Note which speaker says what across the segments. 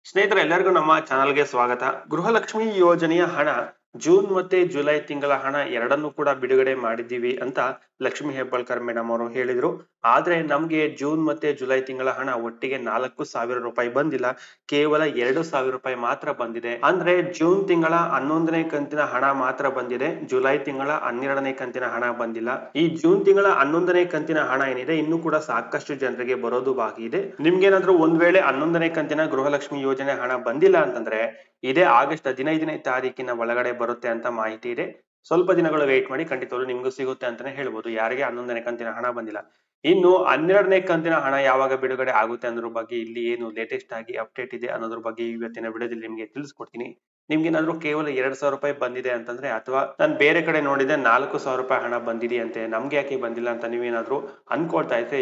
Speaker 1: ಸ್ನೇಹಿತರೆ ಎಲ್ಲರಿಗೂ ನಮ್ಮ ಚಾನಲ್ಗೆ ಸ್ವಾಗತ. ಗೃಹಲಕ್ಷ್ಮಿ ಯೋಜನೆಯ ಹಣ ಜೂನ್ ಮತ್ತೆ ಜುಲೈ ತಿಂಗಳ ಹಣ ಎರಡನ್ನೂ ಕೂಡ ಬಿಡುಗಡೆ ಮಾಡಿದ್ದೀವಿ ಅಂತ ಲಕ್ಷ್ಮಿ ಹೆಬ್ಬಾಳ್ಕರ್ ಮೇಡಮ್ ಅವರು ಹೇಳಿದ್ರು. ಆದ್ರೆ ನಮ್ಗೆ ಜೂನ್ ಮತ್ತೆ ಜುಲೈ ತಿಂಗಳ ಹಣ ಒಟ್ಟಿಗೆ 4,000 ರೂಪಾಯಿ ಬಂದಿಲ್ಲ. ಕೇವಲ 2,000 ರೂಪಾಯಿ ಮಾತ್ರ ಬಂದಿದೆ. ಅಂದ್ರೆ ಜೂನ್ ತಿಂಗಳ 11ನೇ ಕಂತಿನ ಹಣ ಮಾತ್ರ ಬಂದಿದೆ. ಜುಲೈ ತಿಂಗಳ 12ನೇ ಕಂತಿನ ಹಣ ಬಂದಿಲ್ಲ. ಈ ಜೂನ್ ತಿಂಗಳ 11ನೇ ಕಂತಿನ ಹಣ ಏನಿದೆ ಇನ್ನೂ ಕೂಡ ಸಾಕಷ್ಟು ಜನರಿಗೆ ಬರೋದು ಬಾಕಿ ಇದೆ. ನಿಮ್ಗೇನಾದ್ರೂ ಒಂದ್ ವೇಳೆ 11ನೇ ಕಂತಿನ ಗೃಹಲಕ್ಷ್ಮಿ ಯೋಜನೆ ಹಣ ಬಂದಿಲ್ಲ ಅಂತಂದ್ರೆ ಇದೇ ಆಗಸ್ಟ್ 15ನೇ ತಾರೀಕಿನ ಒಳಗಡೆ ಬರುತ್ತೆ ಅಂತ ಮಾಹಿತಿ ಇದೆ. ಸ್ವಲ್ಪ ದಿನಗಳು ವೇಟ್ ಮಾಡಿ, ಖಂಡಿತವಾಗ್ಲೂ ನಿಮ್ಗೂ ಸಿಗುತ್ತೆ ಅಂತಾನೆ ಹೇಳ್ಬೋದು, ಯಾರಿಗೆ 11ನೇ ಕಂತಿನ ಹಣ ಬಂದಿಲ್ಲ. ಇನ್ನು 12ನೇ ಕಂತಿನ ಹಣ ಯಾವಾಗ ಬಿಡುಗಡೆ ಆಗುತ್ತೆ ಅನ್ನೋದ್ರ ಬಗ್ಗೆ ಇಲ್ಲಿ ಏನು ಲೇಟೆಸ್ಟ್ ಆಗಿ ಅಪ್ಡೇಟ್ ಇದೆ ಅನ್ನೋದ್ರ ಬಗ್ಗೆ ಇವತ್ತಿನ ವಿಡಿಯೋದಲ್ಲಿ ನಿಮ್ಗೆ ತಿಳಿಸ್ಕೊಡ್ತೀನಿ. ನಿಮ್ಗೆ ಏನಾದ್ರು ಕೇವಲ 2,000 ರೂಪಾಯಿ ಬಂದಿದೆ ಅಂತಂದ್ರೆ, ಅಥವಾ ನಾನು ಬೇರೆ ಕಡೆ ನೋಡಿದೆ 4,000 ರೂಪಾಯಿ ಹಣ ಬಂದಿದೆ ಅಂತೆ, ನಮ್ಗೆ ಯಾಕೆ ಬಂದಿಲ್ಲ ಅಂತ ನೀವೇನಾದ್ರೂ ಅನ್ಕೊಳ್ತಾ ಇದ್ರೆ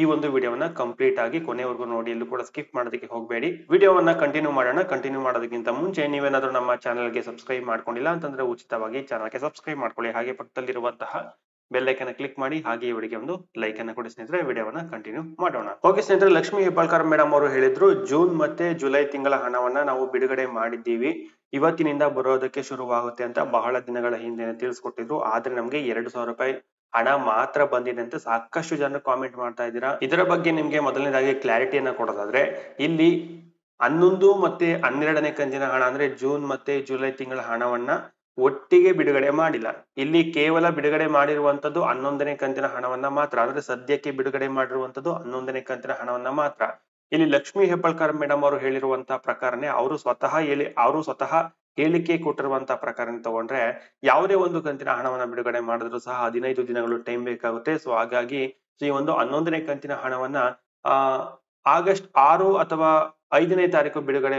Speaker 1: ಈ ಒಂದು ವಿಡಿಯೋವನ್ನ ಕಂಪ್ಲೀಟ್ ಆಗಿ ಕೊನೆವರೆಗೂ ನೋಡಿ, ಎಲ್ಲೂ ಕೂಡ ಸ್ಕಿಪ್ ಮಾಡೋದಕ್ಕೆ ಹೋಗಬೇಡಿ. ವಿಡಿಯೋವನ್ನ ಕಂಟಿನ್ಯೂ ಮಾಡೋಣ. ಕಂಟಿನ್ಯೂ ಮಾಡೋದಕ್ಕಿಂತ ಮುಂಚೆ ನೀವೇನಾದ್ರೂ ನಮ್ಮ ಚಾನಲ್ಗೆ ಸಬ್ಸ್ಕ್ರೈಬ್ ಮಾಡ್ಕೊಂಡಿಲ್ಲ ಅಂತಂದ್ರೆ ಉಚಿತವಾಗಿ ಚಾನಲ್ಗೆ ಸಬ್ಸ್ಕ್ರೈಬ್ ಮಾಡ್ಕೊಳ್ಳಿ. ಹಾಗೆ ಪಕ್ಕದಲ್ಲಿರುವಂತಹ ಬೆಲ್ ಐಕನ್ ಕ್ಲಿಕ್ ಮಾಡಿ, ಹಾಗೆ ಈ ವಿಡಿಯೋಗೆ ಒಂದು ಲೈಕ್ ಅನ್ನು ಕೊಡಿ ಸ್ನೇಹಿತರೆ. ವಿಡಿಯೋವನ್ನ ಕಂಟಿನ್ಯೂ ಮಾಡೋಣ. ಓಕೆ ಸ್ನೇಹಿತರೆ, ಲಕ್ಷ್ಮಿ ಹೆಬ್ಬಾಳ್ಕರ್ ಮೇಡಮ್ ಅವರು ಹೇಳಿದ್ರು ಜೂನ್ ಮತ್ತೆ ಜುಲೈ ತಿಂಗಳ ಹಣವನ್ನ ನಾವು ಬಿಡುಗಡೆ ಮಾಡಿದ್ದೀವಿ, ಇವತ್ತಿನಿಂದ ಬರೋದಕ್ಕೆ ಶುರುವಾಗುತ್ತೆ ಅಂತ ಬಹಳ ದಿನಗಳ ಹಿಂದೆ ತಿಳಿಸ್ಕೊಟ್ಟಿದ್ರು. ಆದ್ರೆ ನಮ್ಗೆ 2,000 ರೂಪಾಯಿ ಹಣ ಮಾತ್ರ ಬಂದಿದೆ ಅಂತ ಸಾಕಷ್ಟು ಜನರು ಕಾಮೆಂಟ್ ಮಾಡ್ತಾ ಇದ್ದೀರಾ. ಇದರ ಬಗ್ಗೆ ನಿಮ್ಗೆ ಮೊದಲನೇದಾಗಿ ಕ್ಲಾರಿಟಿಯನ್ನ ಕೊಡೋದಾದ್ರೆ, ಇಲ್ಲಿ 11 ಮತ್ತೆ 12ನೇ ಕಂತಿನ ಹಣ ಅಂದ್ರೆ ಜೂನ್ ಮತ್ತೆ ಜುಲೈ ತಿಂಗಳ ಹಣವನ್ನ ಒಟ್ಟಿಗೆ ಬಿಡುಗಡೆ ಮಾಡಿಲ್ಲ. ಇಲ್ಲಿ ಕೇವಲ ಬಿಡುಗಡೆ ಮಾಡಿರುವಂತದ್ದು 11ನೇ ಕಂತಿನ ಹಣವನ್ನ ಮಾತ್ರ. ಅಂದ್ರೆ ಸದ್ಯಕ್ಕೆ ಬಿಡುಗಡೆ ಮಾಡಿರುವಂತದ್ದು 11ನೇ ಕಂತಿನ ಹಣವನ್ನ ಮಾತ್ರ. ಇಲ್ಲಿ ಲಕ್ಷ್ಮಿ ಹೆಬ್ಬಾಳ್ಕರ್ ಮೇಡಮ್ ಅವರು ಹೇಳಿರುವಂತಹ ಪ್ರಕಾರನೇ ಅವರು ಸ್ವತಃ ಹೇಳಿಕೆ ಕೊಟ್ಟಿರುವಂತಹ ಪ್ರಕಾರ ತಗೊಂಡ್ರೆ ಯಾವುದೇ ಒಂದು ಕಂತಿನ ಹಣವನ್ನ ಬಿಡುಗಡೆ ಮಾಡಿದ್ರು ಸಹ 15 ದಿನಗಳು ಟೈಮ್ ಬೇಕಾಗುತ್ತೆ. ಸೊ ಹಾಗಾಗಿ ಈ ಒಂದು 11ನೇ ಕಂತಿನ ಹಣವನ್ನ ಆಗಸ್ಟ್ 6 ಅಥವಾ 5ನೇ ತಾರೀಕು ಬಿಡುಗಡೆ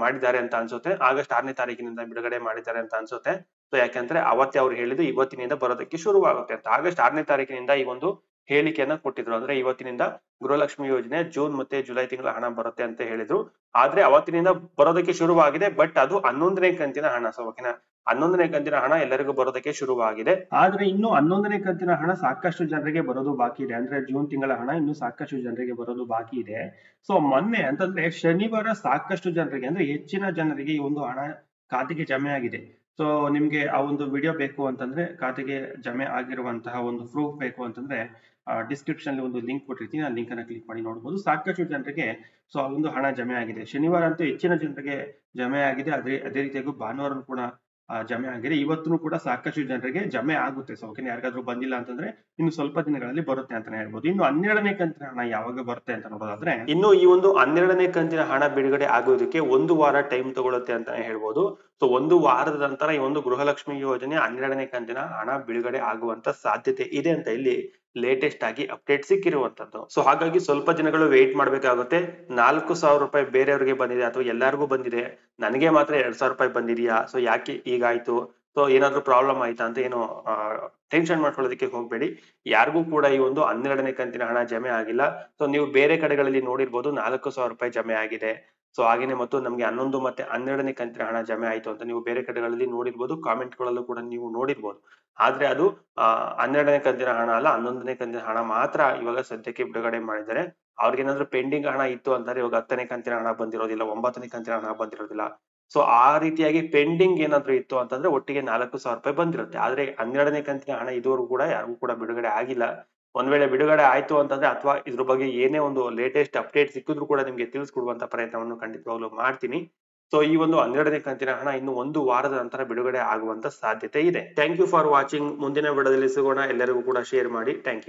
Speaker 1: ಮಾಡಿದ್ದಾರೆ ಅಂತ ಅನ್ಸುತ್ತೆ. ಆಗಸ್ಟ್ 6ನೇ ತಾರೀಕಿನಿಂದ ಬಿಡುಗಡೆ ಮಾಡಿದ್ದಾರೆ ಅಂತ ಅನ್ಸುತ್ತೆ. ಸೊ ಯಾಕಂದ್ರೆ ಅವತ್ತೇ ಅವ್ರು ಹೇಳಿದ್ದು ಇವತ್ತಿನಿಂದ ಬರೋದಕ್ಕೆ ಶುರುವಾಗುತ್ತೆ ಅಂತ. ಆಗಸ್ಟ್ 6ನೇ ತಾರೀಕಿನಿಂದ ಈ ಒಂದು ಹೇಳಿಕೆಯನ್ನ ಕೊಟ್ಟಿದ್ರು. ಅಂದ್ರೆ ಇವತ್ತಿನಿಂದ ಗೃಹಲಕ್ಷ್ಮಿ ಯೋಜನೆ ಜೂನ್ ಮತ್ತೆ ಜುಲೈ ತಿಂಗಳ ಹಣ ಬರುತ್ತೆ ಅಂತ ಹೇಳಿದ್ರು. ಆದ್ರೆ ಅವತ್ತಿನಿಂದ ಬರೋದಕ್ಕೆ ಶುರುವಾಗಿದೆ, ಬಟ್ ಅದು 11ನೇ ಕಂತಿನ ಹಣ. ಸೊ ಓಕೆನಾ, 11ನೇ ಕಂತಿನ ಹಣ ಎಲ್ಲರಿಗೂ ಬರೋದಕ್ಕೆ ಶುರುವಾಗಿದೆ. ಆದ್ರೆ ಇನ್ನು 11ನೇ ಕಂತಿನ ಹಣ ಸಾಕಷ್ಟು ಜನರಿಗೆ ಬರೋದು ಬಾಕಿ ಇದೆ. ಅಂದ್ರೆ ಜೂನ್ ತಿಂಗಳ ಹಣ ಇನ್ನು ಸಾಕಷ್ಟು ಜನರಿಗೆ ಬರೋದು ಬಾಕಿ ಇದೆ. ಸೊ ಮೊನ್ನೆ ಅಂತಂದ್ರೆ ಶನಿವಾರ ಸಾಕಷ್ಟು ಜನರಿಗೆ, ಅಂದ್ರೆ ಹೆಚ್ಚಿನ ಜನರಿಗೆ ಈ ಒಂದು ಹಣ ಖಾತೆಗೆ ಜಮೆ ಆಗಿದೆ. ಸೊ ನಿಮ್ಗೆ ಆ ಒಂದು ವಿಡಿಯೋ ಬೇಕು ಅಂತಂದ್ರೆ, ಖಾತೆಗೆ ಜಮೆ ಆಗಿರುವಂತಹ ಒಂದು ಪ್ರೂಫ್ ಬೇಕು ಅಂತಂದ್ರೆ ಡಿಸ್ಕ್ರಿಪ್ಷನ್ ಅಲ್ಲಿ ಒಂದು ಲಿಂಕ್ ಕೊಟ್ಟಿರ್ತೀನಿ, ಆ ಲಿಂಕ್ ಅನ್ನ ಕ್ಲಿಕ್ ಮಾಡಿ ನೋಡಬಹುದು. ಸಾಕಷ್ಟು ಜನರಿಗೆ ಸೊ ಆ ಒಂದು ಹಣ ಜಮೆ ಆಗಿದೆ. ಶನಿವಾರ ಅಂತೂ ಹೆಚ್ಚಿನ ಜನರಿಗೆ ಜಮೆ ಆಗಿದೆ. ಅದೇ ರೀತಿಯಾಗಿ ಭಾನುವಾರ ಕೂಡ ಜಮೆ ಆಗಿದೆ. ಇವತ್ತು ಕೂಡ ಸಾಕಷ್ಟು ಜನರಿಗೆ ಜಮೆ ಆಗುತ್ತೆ. ಸೊ ಓಕೆ, ಯಾರಿಗಾದ್ರೂ ಬಂದಿಲ್ಲ ಅಂತಂದ್ರೆ ಇನ್ನು ಸ್ವಲ್ಪ ದಿನಗಳಲ್ಲಿ ಬರುತ್ತೆ ಅಂತಾನೆ ಹೇಳ್ಬೋದು. ಇನ್ನು 12ನೇ ಕಂತಿನ ಹಣ ಯಾವಾಗ ಬರುತ್ತೆ ಅಂತ ನೋಡೋದಾದ್ರೆ, ಇನ್ನು ಈ ಒಂದು 12ನೇ ಕಂತಿನ ಹಣ ಬಿಡುಗಡೆ ಆಗೋದಕ್ಕೆ 1 ವಾರ ಟೈಮ್ ತಗೊಳುತ್ತೆ ಅಂತಾನೆ ಹೇಳ್ಬೋದು. ಸೊ 1 ವಾರದ ನಂತರ ಈ ಒಂದು ಗೃಹಲಕ್ಷ್ಮಿ ಯೋಜನೆ 12ನೇ ಕಂತಿನ ಹಣ ಬಿಡುಗಡೆ ಆಗುವಂತ ಸಾಧ್ಯತೆ ಇದೆ ಅಂತ ಇಲ್ಲಿ ಲೇಟೆಸ್ಟ್ ಆಗಿ ಅಪ್ಡೇಟ್ ಸಿಕ್ಕಿರುವಂತದ್ದು. ಸೊ ಹಾಗಾಗಿ ಸ್ವಲ್ಪ ದಿನಗಳು ವೇಟ್ ಮಾಡ್ಬೇಕಾಗುತ್ತೆ. 4,000 ರೂಪಾಯಿ ಬೇರೆಯವರಿಗೆ ಬಂದಿದೆ ಅಥವಾ ಎಲ್ಲರಿಗೂ ಬಂದಿದೆ, ನನಗೆ ಮಾತ್ರ 2,000 ರೂಪಾಯಿ ಬಂದಿದೆಯಾ, ಸೊ ಯಾಕೆ ಹೀಗಾಯ್ತು, ಸೊ ಏನಾದ್ರೂ ಪ್ರಾಬ್ಲಮ್ ಆಯ್ತಾ ಅಂತ ಏನು ಟೆನ್ಷನ್ ಮಾಡ್ಕೊಳ್ಳೋದಕ್ಕೆ ಹೋಗ್ಬೇಡಿ. ಯಾರಿಗೂ ಕೂಡ ಈ ಒಂದು 12ನೇ ಕಂತಿನ ಹಣ ಜಮೆ ಆಗಿಲ್ಲ. ಸೊ ನೀವು ಬೇರೆ ಕಡೆಗಳಲ್ಲಿ ನೋಡಿರ್ಬೋದು 4,000 ರೂಪಾಯಿ ಜಮೆ ಆಗಿದೆ. ಸೊ ಹಾಗೇನೆ ಮತ್ತು ನಮ್ಗೆ 11 ಮತ್ತೆ 12ನೇ ಕಂತಿನ ಹಣ ಜಮೆ ಆಯ್ತು ಅಂತ ನೀವು ಬೇರೆ ಕಡೆಗಳಲ್ಲಿ ನೋಡಿರ್ಬೋದು, ಕಾಮೆಂಟ್ ಗಳಲ್ಲೂ ಕೂಡ ನೀವು ನೋಡಿರ್ಬೋದು. ಆದ್ರೆ ಅದು 12ನೇ ಕಂತಿನ ಹಣ ಅಲ್ಲ, 11ನೇ ಕಂತಿನ ಹಣ ಮಾತ್ರ ಇವಾಗ ಸದ್ಯಕ್ಕೆ ಬಿಡುಗಡೆ ಮಾಡಿದ್ದಾರೆ. ಅವ್ರಿಗೇನಾದ್ರೂ ಪೆಂಡಿಂಗ್ ಹಣ ಇತ್ತು ಅಂತಂದ್ರೆ ಇವಾಗ 10ನೇ ಕಂತಿನ ಹಣ ಬಂದಿರೋದಿಲ್ಲ, 9ನೇ ಕಂತಿನ ಹಣ ಬಂದಿರೋದಿಲ್ಲ. ಸೊ ಆ ರೀತಿಯಾಗಿ ಪೆಂಡಿಂಗ್ ಏನಾದ್ರು ಇತ್ತು ಅಂತಂದ್ರೆ ಒಟ್ಟಿಗೆ 4,000 ರೂಪಾಯಿ ಬಂದಿರುತ್ತೆ. ಆದ್ರೆ 12ನೇ ಕಂತಿನ ಹಣ ಇದುವರೆಗೂ ಕೂಡ ಯಾರಿಗೂ ಕೂಡ ಬಿಡುಗಡೆ ಆಗಿಲ್ಲ. ಒಂದ್ ವೇಳೆ ಬಿಡುಗಡೆ ಆಯ್ತು ಅಂತಂದ್ರೆ ಅಥವಾ ಇದ್ರ ಬಗ್ಗೆ ಏನೇ ಒಂದು ಲೇಟೆಸ್ಟ್ ಅಪ್ಡೇಟ್ ಸಿಕ್ಕಿದ್ರು ಕೂಡ ನಿಮ್ಗೆ ತಿಳಿಸ್ಕೊಡುವಂತ ಪ್ರಯತ್ನವನ್ನು ಖಂಡಿತವಾಗ್ಲೂ ಮಾಡ್ತೀನಿ. ಸೊ ಈ ಒಂದು 12ನೇ ಕಂತಿನ ಹಣ ಇನ್ನು 1 ವಾರದ ನಂತರ ಬಿಡುಗಡೆ ಆಗುವಂತ ಸಾಧ್ಯತೆ ಇದೆ. Thank you for watching. ಮುಂದಿನ ವಿಡಿಯೋದಲ್ಲಿ ಸಿಗೋಣ. ಎಲ್ಲರಿಗೂ ಕೂಡ ಶೇರ್ ಮಾಡಿ. Thank you.